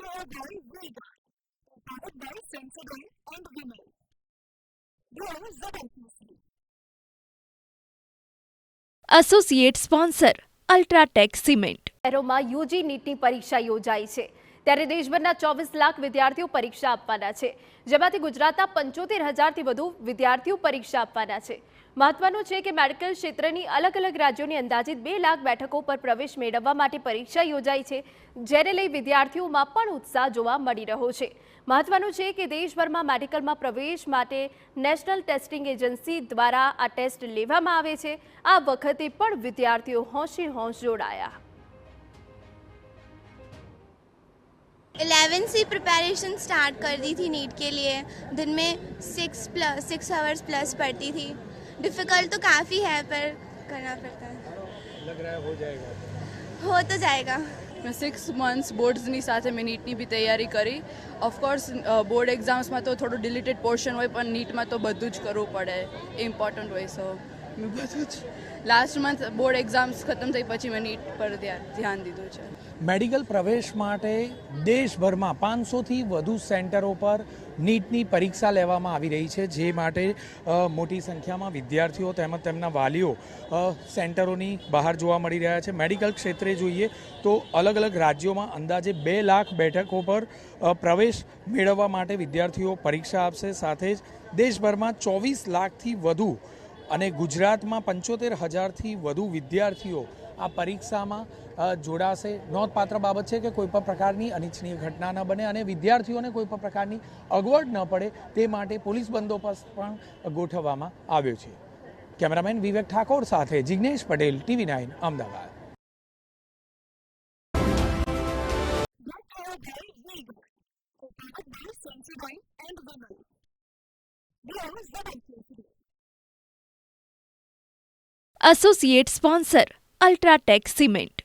Care by Vega, powered by Sensodyne and Vinyl. Grow ZMPC. Associate sponsor UltraTech cement. શહેરોમાં UG નીટની પરીક્ષા યોજાઈ છે ત્યારે દેશભરના 24 લાખ વિદ્યાર્થીઓ પરીક્ષા આપવાના છે, જેમાંથી ગુજરાતના 75,000થી વધુ વિદ્યાર્થીઓ પરીક્ષા આપવાના છે. મહત્વનું છે કે મેડિકલ ક્ષેત્રની અલગ અલગ રાજ્યોની અંદાજિત 2 લાખ બેઠકો પર પ્રવેશ મેળવવા માટે પરીક્ષા યોજાઈ છે, જેને લઈ વિદ્યાર્થીઓમાં પણ ઉત્સાહ જોવા મળી રહ્યો છે. મહત્વનું છે કે દેશભરમાં મેડિકલમાં પ્રવેશ માટે નેશનલ ટેસ્ટિંગ એજન્સી દ્વારા આ ટેસ્ટ લેવામાં આવે છે. આ વખતે પણ વિદ્યાર્થીઓ હોંશે હોંશ જોડાયા. 11 से प्रिपरेशन स्टार्ट कर दी थी नीट के लिए. दिन में 6 आवर्स प्लस पढ़ती थी. डिफ़िकल्ट तो काफ़ी है पर करना पड़ता है. लग रहा है हो जाएगा. हो तो जाएगा. मैं 6 मंथ्स બોર્ડ્સની સાથે મેં નીટની બી તૈયારી કરી. ઓફકોર્સ બોર્ડ એક્ઝામ્સમાં તો થોડું ડિલીટેડ પોર્શન હોય, પણ નીટમાં તો બધું જ કરવું પડે, એ ઇમ્પોર્ટન્ટ હોય. સો મેં બધું જ લાસ્ટ મંથ બોર્ડ એક્ઝામ્સ ખતમ થઈ પછી મેં નીટ પર ધ્યાન દીધું છે. મેડિકલ પ્રવેશ માટે દેશભરમાં 500થી વધુ સેન્ટરો પર નીટની પરીક્ષા લેવામાં આવી રહી છે, જે માટે મોટી સંખ્યામાં વિદ્યાર્થીઓ તેમજ તેમના વાલીઓ સેન્ટરોની બહાર જોવા મળી રહ્યા છે. મેડિકલ ક્ષેત્રે જોઈએ તો અલગ અલગ રાજ્યોમાં અંદાજે 2 લાખ બેઠકો પર પ્રવેશ મેળવવા માટે વિદ્યાર્થીઓ પરીક્ષા આપશે. સાથે જ દેશભરમાં 24 લાખથી વધુ અને ગુજરાતમાં 75,000થી વધુ વિદ્યાર્થીઓ આ પરીક્ષામાં જોડાશે. નોંધપાત્ર બાબત છે કે કોઈપણ પ્રકારની અનિચ્છનીય ઘટના ન બને અને વિદ્યાર્થીઓને કોઈપણ પ્રકારની અગવડ ન પડે તે માટે પોલીસ બંદોબસ્ત પણ ગોઠવવામાં આવ્યો છે. કેમેરામેન વિવેક ઠાકોર સાથે Jignesh Patel, TV9 Ahmedabad. Care by Vega, powered by Sensodyne and Vinyl. Grow ZMPC. Associate sponsor UltraTech cement.